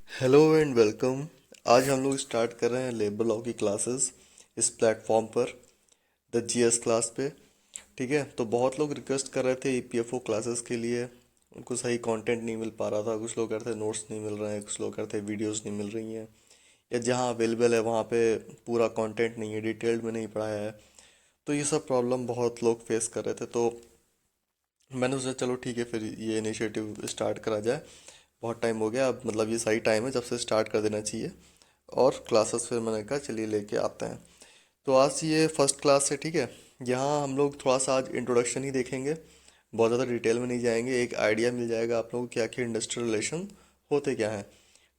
Hello and welcome. आज हम लोग स्टार्ट कर रहे हैं लेबर लॉ की क्लासेस इस प्लेटफॉर्म पर, द जीएस क्लास पे। ठीक है, तो बहुत लोग रिक्वेस्ट कर रहे थे ईपीएफओ क्लासेस के लिए। उनको सही कंटेंट नहीं मिल पा रहा था, कुछ लोग कह रहे थे नोट्स नहीं मिल रहे हैं, कुछ लोग कह रहे थे वीडियोस नहीं मिल रही हैं, या जहाँ अवेलेबल है वहाँ पे पूरा कंटेंट नहीं है, डिटेल्ड में नहीं पढ़ाया है। तो ये सब प्रॉब्लम बहुत लोग फेस कर रहे थे, तो मैंने सोचा चलो ठीक है फिर ये इनिशिएटिव स्टार्ट करा जाए। बहुत टाइम हो गया, अब मतलब ये सही टाइम है जब से स्टार्ट कर देना चाहिए। और क्लासेस फिर मैंने कहा चलिए लेके आते हैं। तो आज ये फर्स्ट क्लास है, ठीक है। यहाँ हम लोग थोड़ा सा आज इंट्रोडक्शन ही देखेंगे, बहुत ज़्यादा डिटेल में नहीं जाएंगे। एक आइडिया मिल जाएगा आप लोगों को कि आखिर इंडस्ट्रियल रिलेशन होते क्या हैं।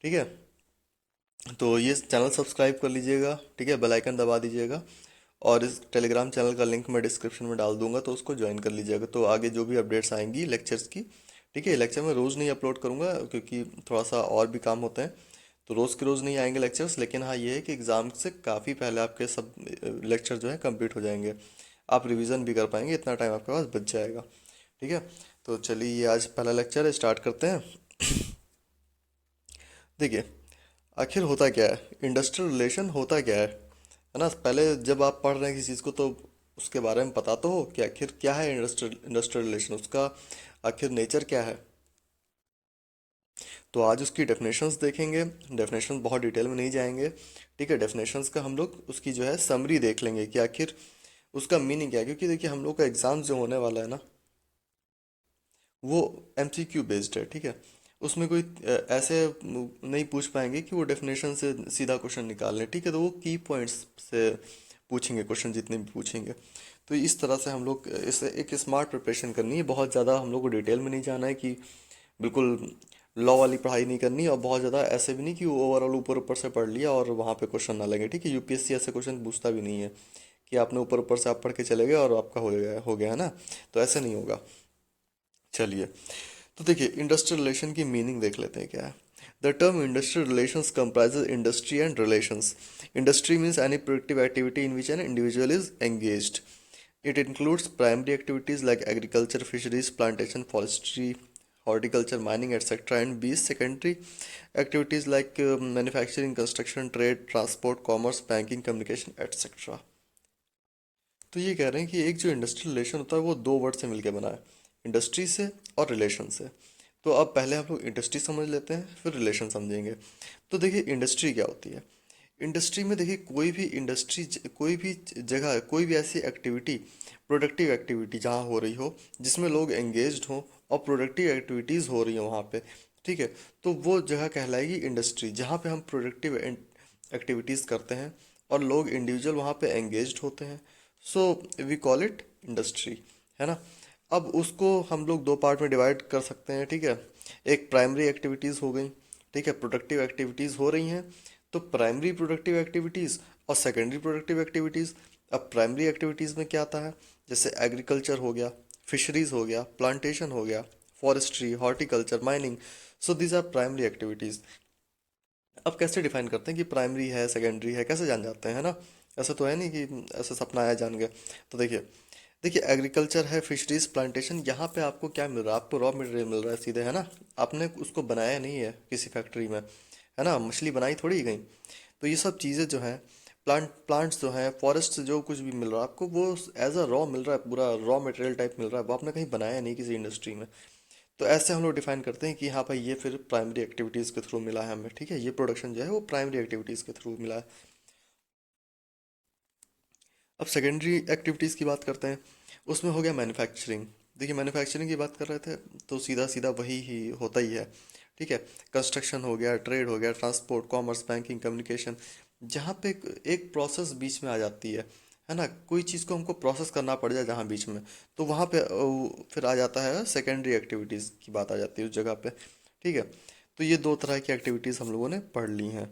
ठीक है, तो ये चैनल सब्सक्राइब कर लीजिएगा, ठीक है, बेल आइकन दबा दीजिएगा। और इस टेलीग्राम चैनल का लिंक मैं डिस्क्रिप्शन में डाल दूंगा, तो उसको ज्वाइन कर लीजिएगा। तो आगे जो भी अपडेट्स आएंगी लेक्चर्स की, ठीक है, लेक्चर मैं रोज़ नहीं अपलोड करूंगा क्योंकि थोड़ा सा और भी काम होते हैं, तो रोज़ के रोज़ नहीं आएंगे लेक्चर्स। लेकिन हाँ ये है कि एग्ज़ाम से काफ़ी पहले आपके सब लेक्चर जो है कंप्लीट हो जाएंगे, आप रिवीजन भी कर पाएंगे, इतना टाइम आपके पास बच जाएगा। ठीक है, तो चलिए ये आज पहला लेक्चर है, स्टार्ट करते हैं। देखिए, आखिर होता क्या है, इंडस्ट्रियल रिलेशन होता क्या है ना। पहले जब आप पढ़ रहे हैं किसी चीज़ को तो उसके बारे में पता तो हो कि आखिर क्या है इंडस्ट्रियल इंडस्ट्रियल रिलेशन, उसका आखिर नेचर क्या है। तो आज उसकी डेफिनेशंस देखेंगे, डेफिनेशंस बहुत डिटेल में नहीं जाएंगे, ठीक है। डेफिनेशंस का हम लोग उसकी जो है समरी देख लेंगे कि आखिर उसका मीनिंग क्या है, क्योंकि देखिए हम लोग का एग्ज़ाम जो होने वाला है ना, वो एमसीक्यू बेस्ड है, ठीक है। उसमें कोई ऐसे नहीं पूछ पाएंगे कि वो डेफिनेशन से सीधा क्वेश्चन निकाल लें, ठीक है। तो वो की पॉइंट्स से पूछेंगे क्वेश्चन, जितने भी पूछेंगे। तो इस तरह से हम लोग इसे एक स्मार्ट प्रिपरेशन करनी है, बहुत ज़्यादा हम लोग को डिटेल में नहीं जाना है कि बिल्कुल लॉ वाली पढ़ाई नहीं करनी, और बहुत ज़्यादा ऐसे भी नहीं कि ओवरऑल ऊपर ऊपर से पढ़ लिया और वहाँ पे क्वेश्चन ना लगे, ठीक है। यूपीएससी ऐसे क्वेश्चन पूछता भी नहीं है कि आपने ऊपर ऊपर से आप पढ़ के चले गए और आपका हो गया है ना। तो ऐसे नहीं होगा। चलिए, तो देखिए इंडस्ट्रियल रिलेशन की मीनिंग देख लेते हैं क्या है। The term industrial relations comprises industry and relations. Industry means any productive activity in which an individual is engaged. It includes primary activities like agriculture, fisheries, plantation, forestry, horticulture, mining, etc. and B secondary activities like manufacturing, construction, trade, transport, commerce, banking, communication, etc. तो ये कह रहे हैं कि एक जो industrial relation होता है वो दो वर्ड से मिलकर बना है, इंडस्ट्री से और रिलेशन से। तो अब पहले हम लोग इंडस्ट्री समझ लेते हैं, फिर रिलेशन समझेंगे। तो देखिए इंडस्ट्री क्या होती है। इंडस्ट्री में देखिए कोई भी इंडस्ट्री, कोई भी जगह, कोई भी ऐसी एक्टिविटी, प्रोडक्टिव एक्टिविटी जहाँ हो रही हो, जिसमें लोग एंगेज्ड हों और प्रोडक्टिव एक्टिविटीज़ हो रही हो वहाँ पे, ठीक है। तो वो जगह कहलाएगी इंडस्ट्री, जहाँ पे हम प्रोडक्टिव एक्टिविटीज़ करते हैं और लोग इंडिविजुअल वहाँ पे एंगेज्ड होते हैं। So we call it industry, है ना। अब उसको हम लोग दो पार्ट में डिवाइड कर सकते हैं, ठीक है। एक प्राइमरी एक्टिविटीज़ हो गई, ठीक है, प्रोडक्टिव एक्टिविटीज़ हो रही हैं। तो प्राइमरी प्रोडक्टिव एक्टिविटीज़ और सेकेंडरी प्रोडक्टिव एक्टिविटीज़। अब प्राइमरी एक्टिविटीज़ में क्या आता है, जैसे एग्रीकल्चर हो गया, फिशरीज़ हो गया, प्लांटेशन हो गया, forestry, horticulture, mining. So these are primary activities. अब कैसे डिफाइन करते हैं कि प्राइमरी है सेकेंडरी है, कैसे जान जाते हैं, है ना। ऐसा तो है नहीं कि ऐसा सपना आया जान गए। तो देखिए, देखिए एग्रीकल्चर है, फिशरीज, प्लांटेशन, यहाँ पे आपको क्या मिल रहा है, आपको रॉ मटेरियल मिल रहा है सीधे, है ना। आपने उसको बनाया नहीं है किसी फैक्ट्री में, है ना, मछली बनाई थोड़ी गई। तो ये सब चीज़ें जो हैं, प्लांट्स जो हैं, फॉरेस्ट से जो कुछ भी मिल रहा है आपको, वो एज अ रॉ मिल रहा है, पूरा रॉ मटेरियल टाइप मिल रहा है, वो आपने कहीं बनाया नहीं किसी इंडस्ट्री में। तो ऐसे हम लोग डिफाइन करते हैं कि हाँ भाई ये फिर प्राइमरी एक्टिविटीज़ के थ्रू मिला है हमें, ठीक है, ये प्रोडक्शन जो है वो प्राइमरी एक्टिविटीज़ के थ्रू मिला है। अब सेकेंडरी एक्टिविटीज़ की बात करते हैं, उसमें हो गया मैन्युफैक्चरिंग। देखिए मैन्युफैक्चरिंग की बात कर रहे थे, तो सीधा सीधा वही ही होता ही है, ठीक है। कंस्ट्रक्शन हो गया, ट्रेड हो गया, ट्रांसपोर्ट, कॉमर्स, बैंकिंग, कम्युनिकेशन, जहाँ पे एक प्रोसेस बीच में आ जाती है ना। कोई चीज़ को हमको प्रोसेस करना पड़ जाए जहाँ बीच में, तो वहाँ पे फिर आ जाता है सेकेंडरी एक्टिविटीज़ की बात आ जाती है उस जगह पे, ठीक है। तो ये दो तरह की एक्टिविटीज़ हम लोगों ने पढ़ ली हैं।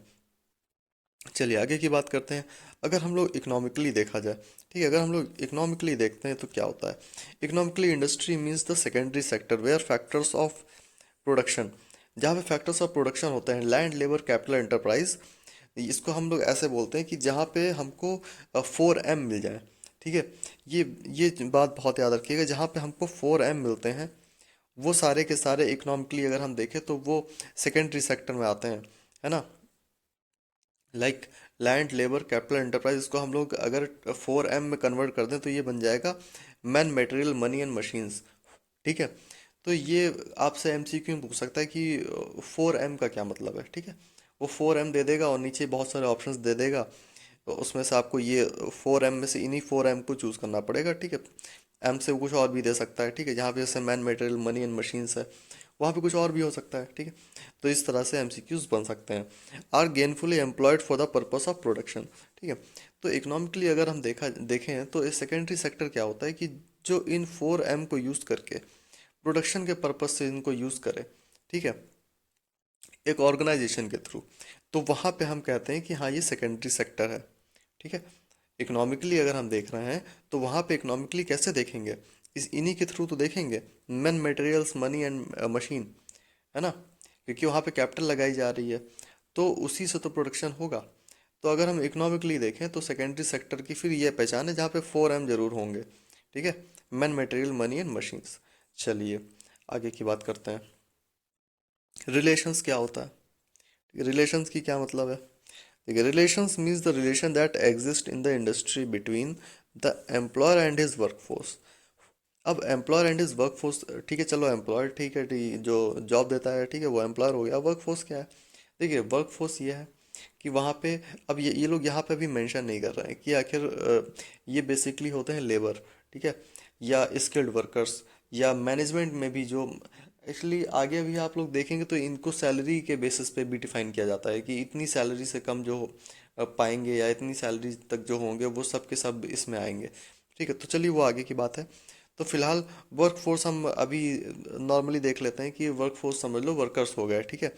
चलिए आगे की बात करते हैं। अगर हम लोग इकोनॉमिकली देखा जाए, ठीक है, अगर हम लोग इकोनॉमिकली देखते हैं तो क्या होता है। Economically industry means the secondary sector where factors of production, जहाँ पे फैक्टर्स ऑफ प्रोडक्शन होते हैं, लैंड, लेबर, कैपिटल, एंटरप्राइज। इसको हम लोग ऐसे बोलते हैं कि जहाँ पे हमको 4M मिल जाए, ठीक है। ये बात बहुत याद रखिएगा, जहाँ पे हमको 4M मिलते हैं वो सारे के सारे इकोनॉमिकली अगर हम देखें तो वो सेकेंडरी सेक्टर में आते हैं। है ना। Like land, labour, capital, enterprise, इसको हम लोग अगर 4M में कन्वर्ट कर दें तो ये बन जाएगा man, material, money and machines. ठीक है। तो ये आपसे एमसीक्यू में पूछ सकता है कि 4M का क्या मतलब है। ठीक है। वो 4M दे देगा और नीचे बहुत सारे ऑप्शंस दे देगा, तो उसमें से आपको ये 4M में से इन्हीं 4M को चूज करना पड़ेगा। ठीक है। एम से वो कुछ और भी दे सकता है। ठीक है। जहाँ पे जैसे man, material, money and machines है, वहाँ पे कुछ और भी हो सकता है। ठीक है। तो इस तरह से एमसीक्यूज बन सकते हैं। Are gainfully employed for the purpose of production. ठीक है। तो इकोनॉमिकली अगर हम देखें तो इस सेकेंडरी सेक्टर क्या होता है कि जो इन 4M को यूज करके प्रोडक्शन के पर्पस से इनको यूज करे। ठीक है। एक ऑर्गेनाइजेशन के थ्रू, तो वहाँ पे हम कहते हैं कि हाँ ये सेकेंडरी सेक्टर है। ठीक है। इकोनॉमिकली अगर हम देख रहे हैं तो वहाँ पे इकोनॉमिकली कैसे देखेंगे, इस इन्हीं के थ्रू तो देखेंगे, man, materials, money and machine, है ना। क्योंकि वहाँ पे कैपिटल लगाई जा रही है, तो उसी से तो प्रोडक्शन होगा। तो अगर हम इकोनॉमिकली देखें तो सेकेंडरी सेक्टर की फिर ये पहचान है जहाँ पे 4M जरूर होंगे। ठीक है। Man, material, money and machines. चलिए आगे की बात करते हैं। रिलेशंस क्या होता है, रिलेशंस की क्या मतलब है। देखिए, relations means the relation that exist in the industry between the employer and his workforce. अब एम्प्लॉयर एंड हिज वर्कफोर्स, ठीक है, चलो एम्प्लॉयर ठीक है, जो जॉब देता है, ठीक है, वो एम्प्लॉयर हो गया। वर्कफोर्स क्या है, देखिए वर्कफोर्स ये है कि वहाँ पे, अब ये लोग यहाँ पे भी मेंशन नहीं कर रहे हैं कि आखिर ये बेसिकली होते हैं लेबर। ठीक है। या स्किल्ड वर्कर्स, या मैनेजमेंट में भी जो, एक्चुअली आगे भी आप लोग देखेंगे तो इनको सैलरी के बेसिस पे भी डिफाइन किया जाता है कि इतनी सैलरी से कम जो पाएंगे या इतनी सैलरी तक जो होंगे वो सब के सब इसमें आएंगे। ठीक है। तो चलिए वो आगे की बात है। तो फिलहाल वर्क फोर्स हम अभी नॉर्मली देख लेते हैं कि वर्क फोर्स समझ लो वर्कर्स हो गए। ठीक है।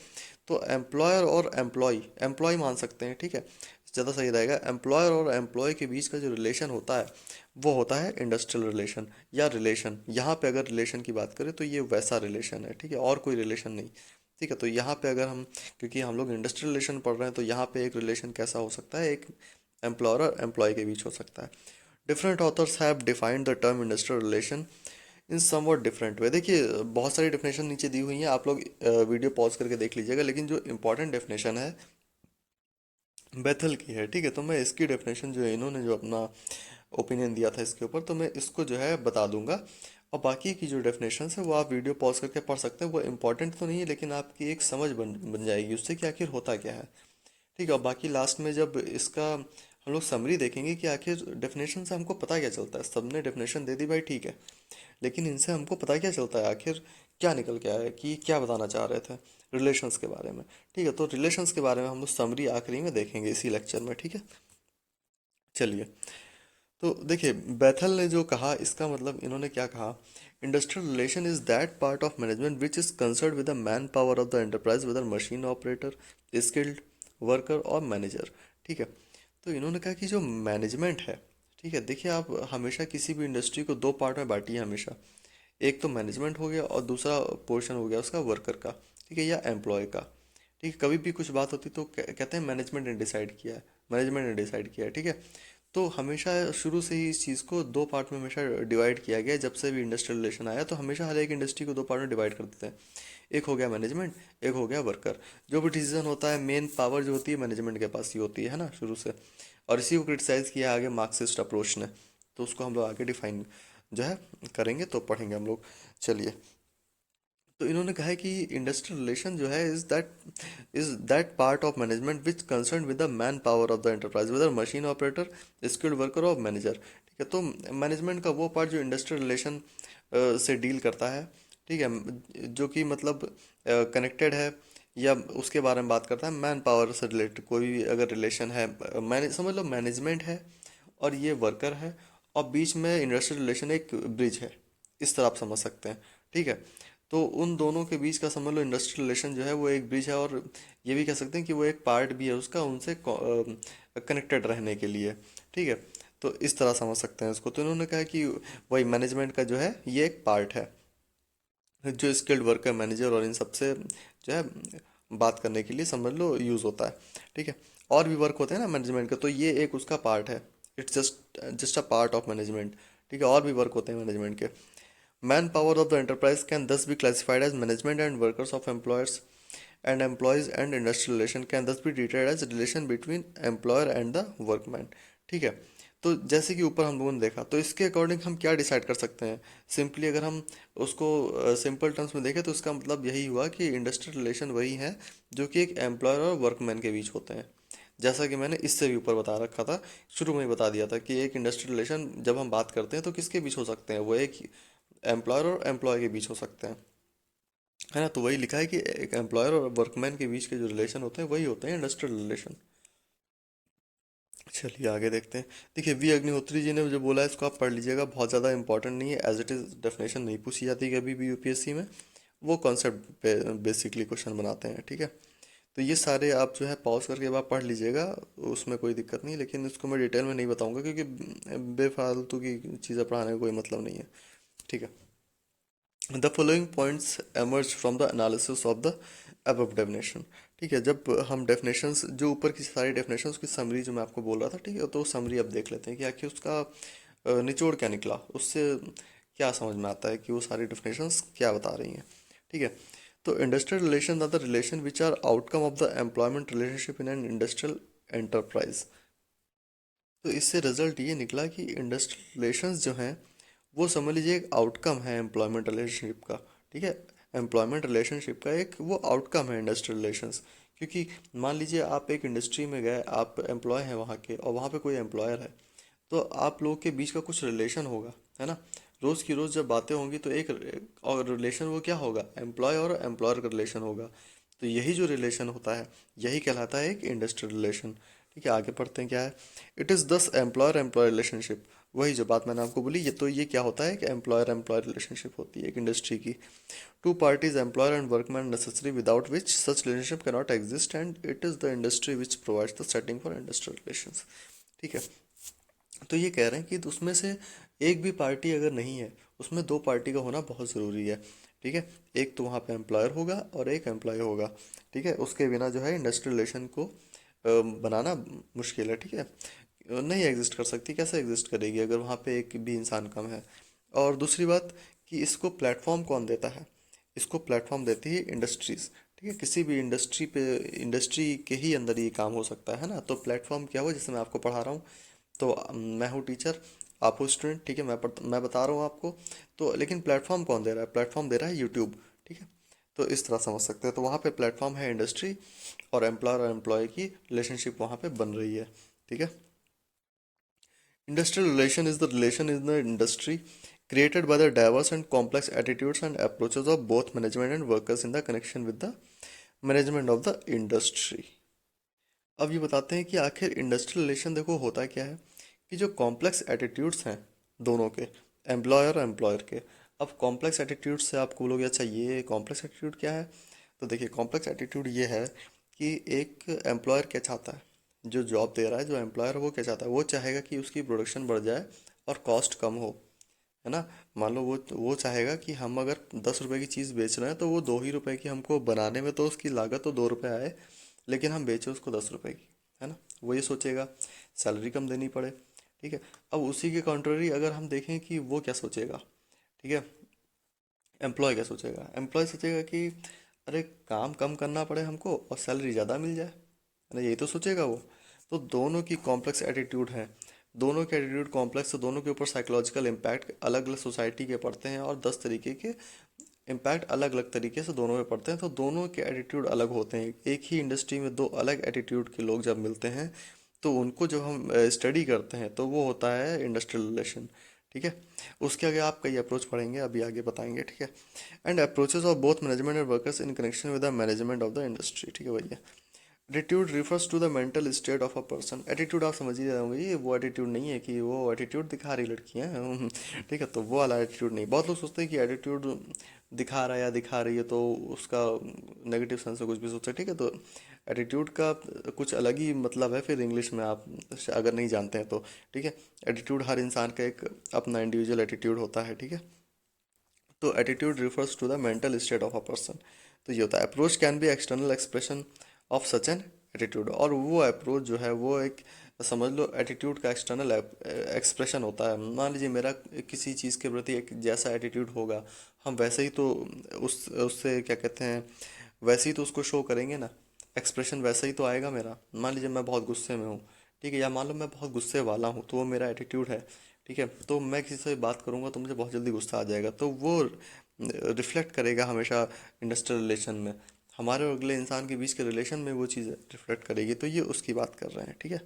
तो एम्प्लॉयर और एम्प्लॉय, एम्प्लॉय मान सकते हैं। ठीक है। ज़्यादा सही रहेगा। एम्प्लॉयर और एम्प्लॉय के बीच का जो रिलेशन होता है वो होता है इंडस्ट्रियल रिलेशन, या रिलेशन। यहाँ पे अगर रिलेशन की बात करें तो ये वैसा रिलेशन है। ठीक है। और कोई रिलेशन नहीं। ठीक है। तो यहाँ पे अगर हम, क्योंकि हम लोग इंडस्ट्रियल रिलेशन पढ़ रहे हैं, तो यहाँ पे एक रिलेशन कैसा हो सकता है, एक एम्प्लॉयर और एम्प्लॉय के बीच हो सकता है। Different authors have defined the term industrial relation in somewhat different way. देखिए बहुत सारी डेफिनेशन नीचे दी हुई हैं, आप लोग वीडियो पॉज करके देख लीजिएगा, लेकिन जो इम्पोर्टेंट डेफिनेशन है बेथल की है। ठीक है। तो मैं इसकी डेफिनेशन जो है, इन्होंने जो अपना ओपिनियन दिया था इसके ऊपर, तो मैं इसको जो है बता दूंगा। और बाकी की जो डेफिनेशन है वो आप वीडियो पॉज करके पढ़ सकते हैं। वो इम्पोर्टेंट तो नहीं है, लेकिन आपकी एक समझ बन जाएगी उससे कि आखिर होता क्या है। ठीक है। और बाकी लास्ट में जब इसका हम लोग समरी देखेंगे कि आखिर डेफिनेशन से हमको पता क्या चलता है। सबने डेफिनेशन दे दी भाई, ठीक है, लेकिन इनसे हमको पता क्या चलता है, आखिर क्या निकल के आया, कि क्या बताना चाह रहे थे रिलेशंस के बारे में। ठीक है। तो रिलेशंस के बारे में हम लोग समरी आखिरी में देखेंगे इसी लेक्चर में। ठीक है। चलिए, तो देखिए बैथल ने जो कहा इसका मतलब इन्होंने क्या कहा, industrial relation is that part of management which is concern with the man power of the enterprise, whether machine operator, skilled worker और मैनेजर। ठीक है। तो इन्होंने कहा कि जो मैनेजमेंट है, ठीक है, देखिए आप हमेशा किसी भी इंडस्ट्री को दो पार्ट में बांटिए हमेशा। एक तो मैनेजमेंट हो गया और दूसरा पोर्शन हो गया उसका वर्कर का। ठीक है। या एम्प्लॉय का। ठीक है। कभी भी कुछ बात होती तो कहते हैं मैनेजमेंट ने डिसाइड किया है, मैनेजमेंट ने डिसाइड किया है। ठीक है। तो हमेशा शुरू से ही इस चीज़ को दो पार्ट में हमेशा डिवाइड किया गया है। जब से भी इंडस्ट्रियल रिलेशन आया तो हमेशा हर एक इंडस्ट्री को दो पार्ट में डिवाइड कर देते हैं। एक हो गया मैनेजमेंट, एक हो गया वर्कर। जो भी डिसीजन होता है मेन पावर जो होती है मैनेजमेंट के पास ही होती है ना, शुरू से। और इसी को क्रिटिसाइज किया आगे मार्क्सिस्ट अप्रोच ने। तो उसको हम लोग आगे डिफाइन जो है करेंगे, तो पढ़ेंगे हम लोग। चलिए, तो इन्होंने कहा है कि इंडस्ट्रियल रिलेशन जो है is that part of management which concern with the man power of the enterprise, whether machine operator, skilled worker और मैनेजर। ठीक है। तो मैनेजमेंट का वो पार्ट जो इंडस्ट्रियल रिलेशन से डील करता है। ठीक है। जो कि मतलब कनेक्टेड है, या उसके बारे में बात करता है। मैन पावर से रिलेटेड कोई भी अगर रिलेशन है, मैंने समझ लो मैनेजमेंट है और ये वर्कर है, और बीच में इंडस्ट्रियल रिलेशन एक ब्रिज है, इस तरह आप समझ सकते हैं। ठीक है। तो उन दोनों के बीच का समझ लो इंडस्ट्रियल रिलेशन जो है वो एक ब्रिज है, और ये भी कह सकते हैं कि वो एक पार्ट भी है उसका उनसे कनेक्टेड रहने के लिए। ठीक है। तो इस तरह समझ सकते हैं इसको। तो इन्होंने कहा कि वही मैनेजमेंट का जो है ये एक पार्ट है, जो स्किल्ड वर्कर, मैनेजर और इन सबसे जो है बात करने के लिए समझ लो यूज़ होता है। ठीक है। और भी वर्क होते हैं ना मैनेजमेंट का, तो ये एक उसका पार्ट है। It's just just a part of management. ठीक है। और भी वर्क होते हैं मैनेजमेंट के। Man power of the enterprise can thus be classified as management and workers of employers. And employees and industrial relation can thus be treated as relation between employer and the workman. ठीक है। तो जैसे कि ऊपर हम लोगों ने देखा, तो इसके अकॉर्डिंग हम क्या डिसाइड कर सकते हैं? सिंपली अगर हम उसको सिंपल टर्म्स में देखें तो इसका मतलब यही हुआ कि इंडस्ट्रियल रिलेशन वही है जो कि एक एम्प्लॉयर और वर्कमैन के बीच होते हैं। जैसा कि मैंने इससे भी ऊपर बता रखा था, शुरू में ही बता दिया था कि एक इंडस्ट्रियल रिलेशन जब हम बात करते हैं तो किसके बीच हो सकते हैं? वो एक एम्प्लॉयर और एम्प्लॉय के बीच हो सकते हैं, है ना। तो वही लिखा है कि एक एम्प्लॉयर और वर्कमैन के बीच के जो रिलेशन होते हैं वही होते हैं इंडस्ट्रियल रिलेशन। चलिए आगे देखते हैं। देखिए वी अग्निहोत्री जी ने जो बोला है इसको आप पढ़ लीजिएगा, बहुत ज़्यादा इंपॉर्टेंट नहीं है, एज इट इज़ डेफिनेशन नहीं पूछी जाती कभी भी यूपीएससी में। वो कॉन्सेप्ट पे बेसिकली क्वेश्चन बनाते हैं, ठीक है। तो ये सारे आप जो है पॉज करके एक बार पढ़ लीजिएगा, उसमें कोई दिक्कत नहीं, लेकिन इसको मैं डिटेल में नहीं बताऊंगा क्योंकि बेफालतू की चीज़ें पढ़ाने का कोई मतलब नहीं है, ठीक है। The following points emerge from the analysis of the above definition. ठीक है, जब हम डेफिनेशंस जो ऊपर की सारी डेफिनेशंस की समरी जो मैं आपको बोल रहा था, ठीक है, तो समरी अब देख लेते हैं कि आखिर उसका निचोड़ क्या निकला, उससे क्या समझ में आता है कि वो सारी डेफिनेशंस क्या बता रही हैं। ठीक है। तो industrial relation are the relation which are outcome of the employment relationship in an industrial enterprise. तो इससे रिजल्ट ये निकला कि इंडस्ट्रियल रिलेशंस जो हैं वो समझ लीजिए एक आउटकम है एम्प्लॉयमेंट रिलेशनशिप का। ठीक है। एम्प्लॉयमेंट रिलेशनशिप का एक वो आउटकम है इंडस्ट्रियल रिलेशंस। क्योंकि मान लीजिए आप एक इंडस्ट्री में गए, आप एम्प्लॉय हैं वहाँ के और वहाँ पे कोई एम्प्लॉयर है, तो आप लोगों के बीच का कुछ रिलेशन होगा, है ना। रोज़ की रोज़ जब बातें होंगी तो एक और रिलेशन वो क्या होगा, एम्प्लॉय और एम्प्लॉयर का रिलेशन होगा। तो यही जो रिलेशन होता है यही कहलाता है एक इंडस्ट्रियल रिलेशन। ठीक है, आगे पढ़ते हैं क्या है। इट इज़ दस एम्प्लॉयर एम्प्लॉय रिलेशनशिप। वही जो बात मैंने आपको बोली, ये तो ये क्या होता है कि एम्प्लॉयर एम्प्लॉय रिलेशनशिप होती है एक इंडस्ट्री की। Two parties employer and workman necessary without which such relationship can not exist and it is the industry which provides the setting for industrial relations. ठीक है। तो ये कह रहे हैं कि उसमें से एक भी पार्टी अगर नहीं है, उसमें दो पार्टी का होना बहुत ज़रूरी है। ठीक है। एक तो वहाँ पे एम्प्लॉयर होगा और एक एम्प्लॉय होगा। ठीक है, उसके बिना जो है इंडस्ट्रियल रिलेशन को बनाना मुश्किल है। ठीक है, नहीं एग्जिस्ट कर सकती, कैसे एग्जिस्ट करेगी अगर वहाँ पे एक भी इंसान कम है। और दूसरी बात कि इसको प्लेटफॉर्म कौन देता है? इसको प्लेटफॉर्म देती है इंडस्ट्रीज। ठीक है, किसी भी इंडस्ट्री पे, इंडस्ट्री के ही अंदर ये काम हो सकता है ना। तो प्लेटफॉर्म क्या हो, जैसे मैं आपको पढ़ा रहा हूँ, तो मैं हूँ टीचर, आप हो स्टूडेंट, ठीक है, मैं बता रहा हूँ आपको। तो लेकिन प्लेटफॉर्म कौन दे रहा है? प्लेटफॉर्म दे रहा है यूट्यूब। ठीक है। तो इस तरह समझ सकते हैं, तो वहाँ पे प्लेटफॉर्म है इंडस्ट्री, और एम्प्लॉयर और एम्प्लॉय की रिलेशनशिप वहाँ पे बन रही है। ठीक है। Industrial relation is the relation in the industry created by the diverse and complex attitudes and approaches of both management and workers in the connection with the management of the industry। अब ये बताते हैं कि आखिर industrial relation देखो होता क्या है, कि जो कॉम्प्लेक्स एटीट्यूड्स हैं दोनों के, एम्प्लॉयर और एम्प्लॉयर के। अब कॉम्प्लेक्स एटीट्यूड से आप बोलोगे अच्छा ये कॉम्प्लेक्स एटीट्यूड क्या है? तो देखिए कॉम्प्लेक्स एटीट्यूड ये है कि एक एम्प्लॉयर क्या चाहता है, जो जॉब दे रहा है, जो एम्प्लॉयर है वो क्या चाहता है, वो चाहेगा कि उसकी प्रोडक्शन बढ़ जाए और कॉस्ट कम हो, है ना। मान लो वो चाहेगा कि हम अगर 10 रुपए की चीज़ बेच रहे हैं तो वो 2 ही रुपए की हमको बनाने में, तो उसकी लागत तो 2 रुपए आए, लेकिन हम बेचे उसको 10 रुपए की, है ना। वो ये सोचेगा सैलरी कम देनी पड़े। ठीक है। अब उसी के कॉन्ट्ररी अगर हम देखें कि वो क्या सोचेगा, ठीक है, एम्प्लॉय क्या सोचेगा, एम्प्लॉय सोचेगा कि अरे काम कम करना पड़े हमको और सैलरी ज़्यादा मिल जाए, है ना, यही तो सोचेगा वो। तो दोनों की कॉम्प्लेक्स एटीट्यूड है, दोनों के एटीट्यूड कॉम्प्लेक्स, तो दोनों के ऊपर साइकोलॉजिकल इम्पैक्ट अलग अलग सोसाइटी के पड़ते हैं और 10 तरीके के इम्पैक्ट अलग अलग तरीके से दोनों में पड़ते हैं। तो दोनों के एटीट्यूड अलग होते हैं। एक ही इंडस्ट्री में दो अलग एटीट्यूड के लोग जब मिलते हैं तो उनको जब हम स्टडी करते हैं तो वो होता है इंडस्ट्रियल रिलेशन। ठीक है। उसके आगे आप कई अप्रोच पढ़ेंगे, अभी आगे बताएंगे, ठीक है। And approaches of both management and workers in connection with the management of the industry. ठीक है भैया। Attitude refers to the mental state of a person. Attitude आप समझ ही रहे होंगे, ये वो एटीट्यूड नहीं है कि वो एटीट्यूड दिखा रही लड़कियां हैं ठीक है, तो वो वाला एटीट्यूड नहीं। बहुत लोग सोचते हैं कि एटीट्यूड दिखा रहा है या दिखा रही है तो उसका नेगेटिव सेंस से कुछ भी सोचते हैं। ठीक है, तो एटीट्यूड का कुछ अलग ही मतलब है फिर इंग्लिश में, आप अगर नहीं जानते हैं तो। ठीक है। एटीट्यूड हर इंसान का एक अपना इंडिविजुअल एटीट्यूड होता है। ठीक है। तो attitude refers to the mental state of a person. तो ये होता है approach can be external expression of such an attitude. और वो अप्रोच जो है वो एक, समझ लो एटीट्यूड का एक्सटर्नल एक्सप्रेशन होता है। मान लीजिए मेरा किसी चीज़ के प्रति एक जैसा एटीट्यूड होगा, हम वैसे ही तो उससे क्या कहते हैं, वैसे ही तो उसको शो करेंगे ना, एक्सप्रेशन वैसा ही तो आएगा मेरा। मान लीजिए मैं बहुत गुस्से में हूँ, ठीक है, या मान लो मैं बहुत गुस्से वाला हूँ, तो वो मेरा एटीट्यूड है, ठीक है। तो मैं किसी से बात करूंगा तो मुझे बहुत जल्दी गुस्सा आ जाएगा, तो वो रिफ्लेक्ट करेगा हमेशा इंडस्ट्रियल रिलेशन में, हमारे और अगले इंसान के बीच के रिलेशन में वो चीज़ रिफ्लेक्ट करेगी। तो ये उसकी बात कर रहे हैं, ठीक है।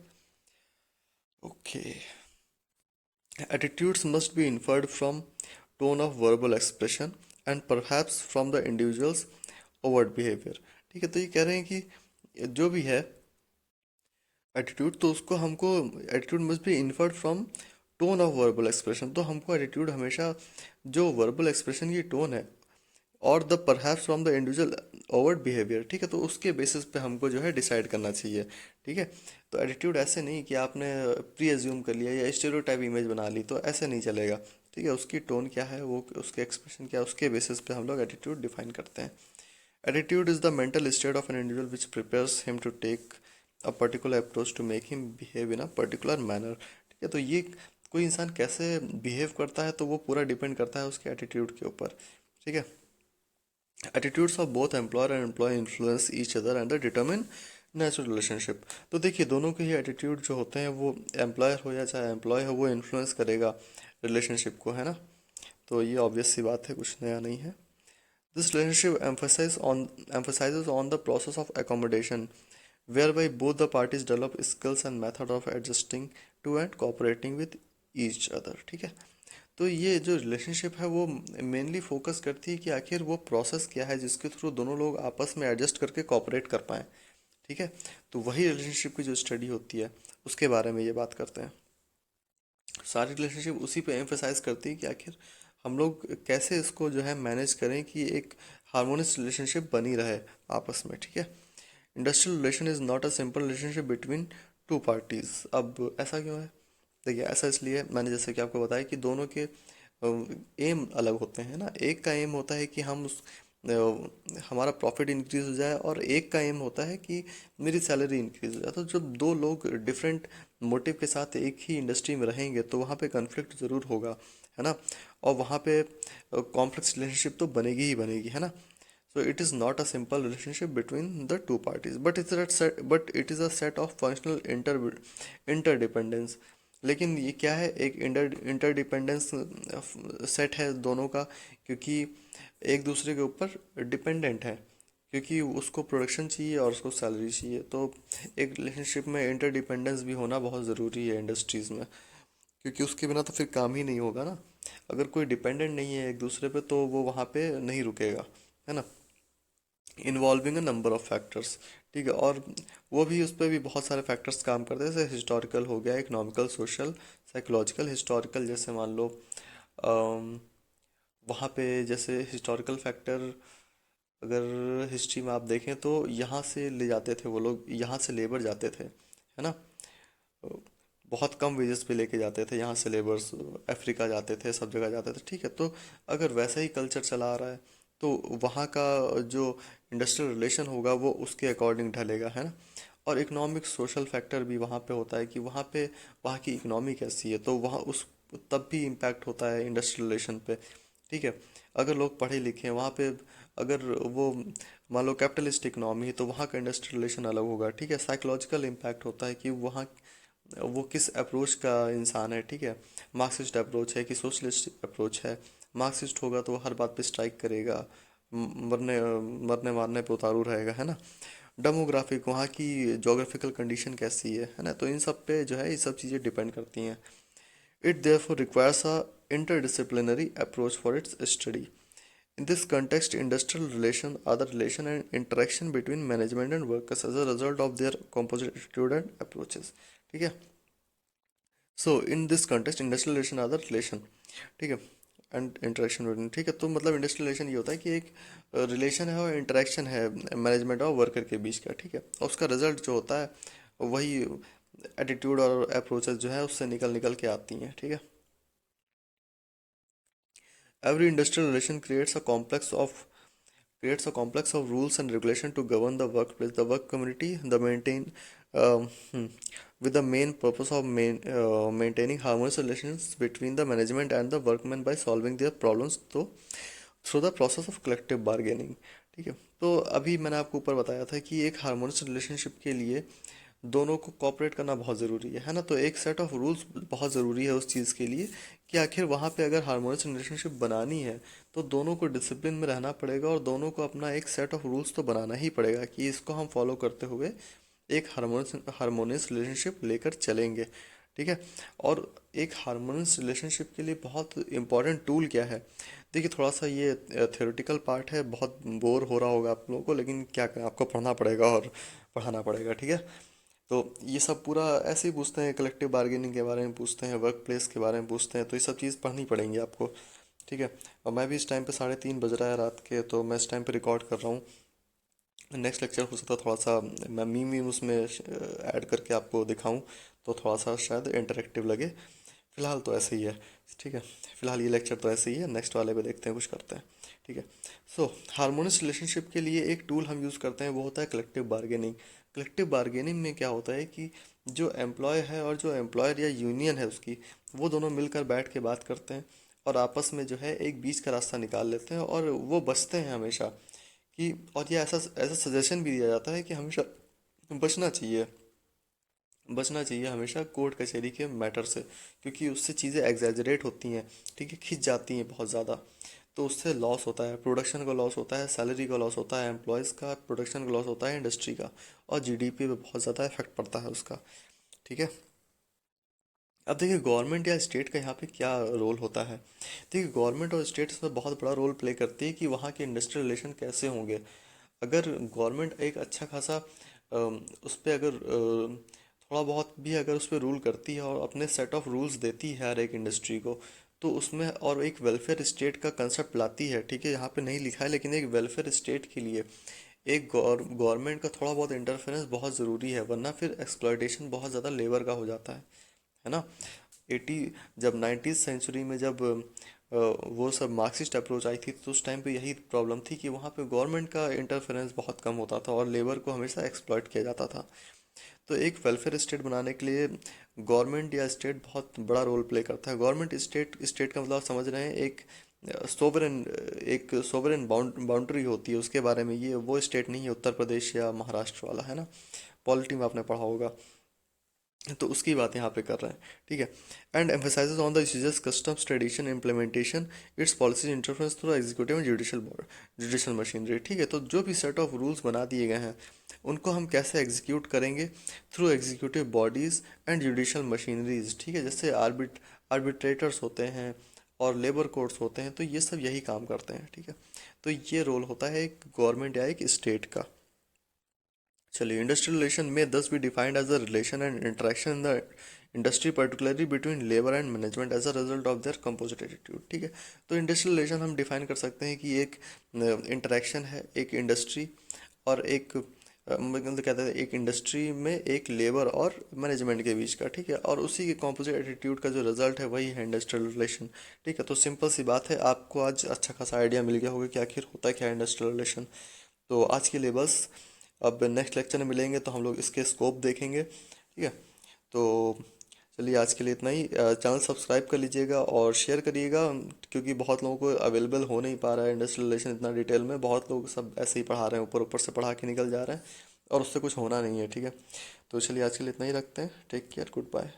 Okay. Attitudes must be inferred from tone of verbal expression and perhaps from the individual's overt behavior। ठीक है, तो ये कह रहे हैं कि जो भी है एटीट्यूड, तो उसको हमको attitude must be inferred from tone of verbal expression. तो हमको एटीट्यूड हमेशा जो वर्बल एक्सप्रेशन की टोन है और the perhaps from the individual overt behaviour, ठीक है, तो उसके बेसिस पे हमको जो है डिसाइड करना चाहिए, ठीक है। तो एटीट्यूड ऐसे नहीं कि आपने प्री एज्यूम कर लिया या स्टेरियोटाइप इमेज बना ली, तो ऐसे नहीं चलेगा, ठीक है। उसकी टोन क्या है, वो उसके एक्सप्रेशन क्या है, उसके बेसिस पे हम लोग एटीट्यूड डिफाइन करते हैं। Attitude is the mental state of an individual which prepares him to take a particular approach to make him behave in a particular manner, ठीक है। तो ये कोई इंसान कैसे बिहेव करता है, तो वो पूरा डिपेंड करता है उसके एटीट्यूड के ऊपर, ठीक है। Attitudes of both employer and employee influence each other and determine natural relationship. तो देखिए दोनों के ही एटीट्यूड जो होते हैं, वो एम्प्लॉयर हो या चाहे एम्प्लॉय हो, वो इन्फ्लुएंस करेगा रिलेशनशिप को, है ना। तो ये ऑब्वियस सी बात है, कुछ नया नहीं है। This relationship emphasizes on the process of accommodation whereby both the parties develop skills and method of adjusting to and cooperating with each other, ठीक है। तो ये जो रिलेशनशिप है वो मेनली फोकस करती है कि आखिर वो प्रोसेस क्या है जिसके थ्रू दोनों लोग आपस में एडजस्ट करके कॉपरेट कर पाएँ, ठीक है। तो वही रिलेशनशिप की जो स्टडी होती है उसके बारे में ये बात करते हैं। सारी रिलेशनशिप उसी पे एम्फेसाइज करती है कि आखिर हम लोग कैसे इसको जो है मैनेज करें कि एक हार्मोनियस रिलेशनशिप बनी रहे आपस में, ठीक है। Industrial relation is not a simple relationship between two parties. अब ऐसा क्यों है? देखिए ऐसा इसलिए, मैंने जैसे कि आपको बताया कि दोनों के एम अलग होते हैं ना। एक का एम होता है कि हम उस हमारा प्रॉफिट इंक्रीज हो जाए, और एक का एम होता है कि मेरी सैलरी इंक्रीज हो जाए। तो जब दो लोग डिफरेंट मोटिव के साथ एक ही इंडस्ट्री में रहेंगे तो वहाँ पे कन्फ्लिक्ट ज़रूर होगा, है ना। और वहाँ पे कॉम्प्लेक्स रिलेशनशिप तो बनेगी ही बनेगी, है ना। So it is not a simple relationship between the two parties, but it is a set of functional interdependence। लेकिन ये क्या है, एक इंटरडिपेंडेंस सेट है दोनों का, क्योंकि एक दूसरे के ऊपर डिपेंडेंट है, क्योंकि उसको प्रोडक्शन चाहिए और उसको सैलरी चाहिए। तो एक रिलेशनशिप में इंटरडिपेंडेंस भी होना बहुत ज़रूरी है इंडस्ट्रीज़ में, क्योंकि उसके बिना तो फिर काम ही नहीं होगा ना। अगर कोई डिपेंडेंट नहीं है एक दूसरे पे तो वो वहाँ पे नहीं रुकेगा, है ना। Involving a number of factors, ठीक है। और वो भी, उस पर भी बहुत सारे फैक्टर्स काम करते हैं, जैसे हिस्टोरिकल हो गया, इकोनॉमिकल, सोशल, साइकोलॉजिकल। हिस्टोरिकल जैसे मान लो वहाँ पे जैसे हिस्टोरिकल फैक्टर, अगर हिस्ट्री में आप देखें तो यहाँ से ले जाते थे वो लोग, यहाँ से लेबर जाते थे, है ना। बहुत कम वेजेस पे लेके जाते थे यहाँ से लेबर्स, अफ्रीका जाते थे, सब जगह जाते थे, ठीक है। तो अगर वैसा ही कल्चर चला आ रहा है तो वहाँ का जो इंडस्ट्रियल रिलेशन होगा वो उसके अकॉर्डिंग ढलेगा, है ना। और इकोनॉमिक सोशल फैक्टर भी वहाँ पे होता है कि वहाँ पे वहाँ की इकोनॉमी कैसी है, तो वहाँ उस तब भी इम्पैक्ट होता है इंडस्ट्रियल रिलेशन पे, ठीक है। अगर लोग पढ़े लिखे हैं वहाँ पे, अगर वो मान लो कैपिटलिस्ट इकोनॉमी है तो वहाँ का इंडस्ट्रियल रिलेशन अलग होगा, ठीक है। साइकोलॉजिकल इम्पैक्ट होता है कि वहाँ वो किस अप्रोच का इंसान है, ठीक है। मार्क्सिस्ट अप्रोच है कि सोशलिस्ट अप्रोच है। मार्क्सिस्ट होगा तो वो हर बात पे स्ट्राइक करेगा, मरने मरने मारने पे उतारू रहेगा, है ना। डेमोग्राफिक, वहाँ की जोग्राफिकल कंडीशन कैसी है ना। तो इन सब पे जो है ये सब चीज़ें डिपेंड करती हैं। It therefore requires a interdisciplinary approach for its study. In this context, industrial relation are the relation and interaction between management and workers as a result of their composite attitude and approaches, ठीक है। So in this context industrial relation are the relation, ठीक है, and interaction between, ठीक है। तो मतलब industrial relation ये होता है कि एक रिलेशन है और इंटरेक्शन है मैनेजमेंट और वर्कर के बीच का, ठीक है। और उसका रिजल्ट जो होता है वही एटीट्यूड और अप्रोचेस जो है उससे निकल निकल के आती हैं, ठीक है। Every industrial relation creates a complex of rules and regulation to govern the workplace, the work community, the maintain, um, hmm, with the main purpose of maintaining harmonious relations between the management and the workmen by solving their problems through the process of collective bargaining, ठीक है। तो अभी मैंने आपको ऊपर बताया था कि एक हार्मोनियस रिलेशनशिप के लिए दोनों को कॉपरेट करना बहुत ज़रूरी है ना। तो एक सेट ऑफ रूल्स बहुत ज़रूरी है उस चीज़ के लिए कि आखिर वहाँ पे अगर हार्मोनियस रिलेशनशिप बनानी है तो दोनों को डिसिप्लिन में रहना पड़ेगा और दोनों को अपना एक सेट ऑफ रूल्स तो बनाना ही पड़ेगा कि इसको हम फॉलो करते हुए एक हार्मोनियस रिलेशनशिप लेकर चलेंगे। ठीक है। और एक हार्मोनियस रिलेशनशिप के लिए बहुत इंपॉर्टेंट टूल क्या है? देखिए, थोड़ा सा ये थ्योरेटिकल पार्ट है, बहुत बोर हो रहा होगा आप लोगों को, लेकिन क्या करें, आपको पढ़ना पड़ेगा और पढ़ाना पड़ेगा। ठीक है। तो ये सब पूरा ऐसे ही पूछते हैं, कलेक्टिव बार्गेनिंग के बारे में पूछते हैं, वर्क प्लेस के बारे में पूछते हैं, तो ये सब चीज़ पढ़नी पड़ेंगी आपको। ठीक है। और मैं भी इस टाइम पे 3:30 बज रहा है रात के, तो मैं इस टाइम पे रिकॉर्ड कर रहा हूँ। नेक्स्ट लेक्चर हो सकता है थोड़ा सा मैं मीम वीम उसमें ऐड करके आपको दिखाऊं, तो थोड़ा सा शायद इंटरेक्टिव लगे। फिलहाल तो ऐसे ही है। ठीक है। फिलहाल ये लेक्चर तो ऐसे ही है, नेक्स्ट वाले पे देखते हैं, कुछ करते हैं। ठीक है। सो हार्मोनियस रिलेशनशिप के लिए एक टूल हम यूज़ करते हैं, वो होता है कलेक्टिव बार्गेनिंग। कलेक्टिव बार्गेनिंग में क्या होता है कि जो एम्प्लॉय है और जो एम्प्लॉयर या यूनियन है उसकी, वो दोनों मिलकर बैठ के बात करते हैं और आपस में जो है एक बीच का रास्ता निकाल लेते हैं और वो बचते हैं हमेशा कि। और ये ऐसा ऐसा सजेशन भी दिया जाता है कि हमेशा बचना चाहिए, बचना चाहिए हमेशा कोर्ट कचहरी के मैटर से, क्योंकि उससे चीज़ें एग्जैजरेट होती हैं। ठीक है, खिंच जाती हैं बहुत ज़्यादा। तो उससे लॉस होता है, प्रोडक्शन का लॉस होता है, सैलरी का लॉस होता है एम्प्लॉयज़ का, प्रोडक्शन का लॉस होता है इंडस्ट्री का, और जीडीपी पे बहुत ज़्यादा इफेक्ट पड़ता है उसका। ठीक है। अब देखिए, गवर्नमेंट या स्टेट का यहाँ पे क्या रोल होता है। देखिए, गवर्नमेंट और स्टेट इसमें बहुत बड़ा रोल प्ले करती है कि वहाँ के इंडस्ट्रियल रिलेशन कैसे होंगे। अगर गवर्नमेंट एक अच्छा खासा उस पर अगर थोड़ा बहुत भी अगर उस पर रूल करती है और अपने सेट ऑफ रूल्स देती है हर एक इंडस्ट्री को, तो उसमें और एक वेलफेयर स्टेट का कंसेप्ट लाती है। ठीक है, यहाँ पे नहीं लिखा है, लेकिन एक वेलफेयर स्टेट के लिए एक गवर्नमेंट का थोड़ा बहुत इंटरफेरेंस बहुत ज़रूरी है, वरना फिर एक्सप्लॉयटेशन बहुत ज़्यादा लेबर का हो जाता है ना। एटी जब 19th सेंचुरी में जब वो सब मार्क्सिस्ट अप्रोच आई थी, तो उस टाइम पे यही प्रॉब्लम थी कि वहाँ पे गवर्नमेंट का इंटरफेरेंस बहुत कम होता था और लेबर को हमेशा एक्सप्लॉइट किया जाता था। तो एक वेलफेयर स्टेट बनाने के लिए गवर्नमेंट या स्टेट बहुत बड़ा रोल प्ले करता है। गवर्नमेंट स्टेट स्टेट का मतलब आप समझ रहे हैं, एक सोवरेन बाउंड्री होती है उसके बारे में। ये वो स्टेट नहीं है उत्तर प्रदेश या महाराष्ट्र वाला, है ना। पॉलिटी में आपने पढ़ा होगा। तो उसकी बात यहाँ पे कर रहे हैं। ठीक है। And emphasises on the uses customs tradition implementation it's policies interference through executive and judicial machinery. ठीक है। तो जो भी सेट ऑफ रूल्स बना दिए गए हैं, उनको हम कैसे एग्जीक्यूट करेंगे? Through executive bodies and judicial machineries. ठीक है। जैसे आर्बिट्रेटर्स होते हैं और लेबर कोर्ट्स होते हैं, तो ये सब यही काम करते हैं। ठीक है। तो ये रोल होता है एक गवर्नमेंट या एक स्टेट का। चलिए, इंडस्ट्रियल रिलेशन में thus be defined as a relation and interaction in the industry, particularly between labour and management as a result of their composite attitude. ठीक है। तो इंडस्ट्रियल रिलेशन हम डिफाइन कर सकते हैं कि एक इंटरेक्शन है एक इंडस्ट्री और एक मतलब कहते हैं एक इंडस्ट्री में एक लेबर और मैनेजमेंट के बीच का। ठीक है। और उसी के कॉम्पोजिट एटीट्यूड का जो रिजल्ट है वही है इंडस्ट्रियल रिलेशन। ठीक है। तो सिंपल सी बात है, आपको आज अच्छा खासा आइडिया मिल गया होगा कि आखिर होता क्या है इंडस्ट्रियल रिलेशन। तो आज के लिए बस। अब नेक्स्ट लेक्चर में मिलेंगे तो हम लोग इसके स्कोप देखेंगे। ठीक है। तो चलिए, आज के लिए इतना ही। चैनल सब्सक्राइब कर लीजिएगा और शेयर करिएगा, क्योंकि बहुत लोगों को अवेलेबल हो नहीं पा रहा है इंडस्ट्रियल रिलेशन इतना डिटेल में। बहुत लोग सब ऐसे ही पढ़ा रहे हैं, ऊपर ऊपर से पढ़ा के निकल जा रहे हैं और उससे कुछ होना नहीं है। ठीक है। तो चलिए, आज के लिए इतना ही रखते हैं। Take care, good bye.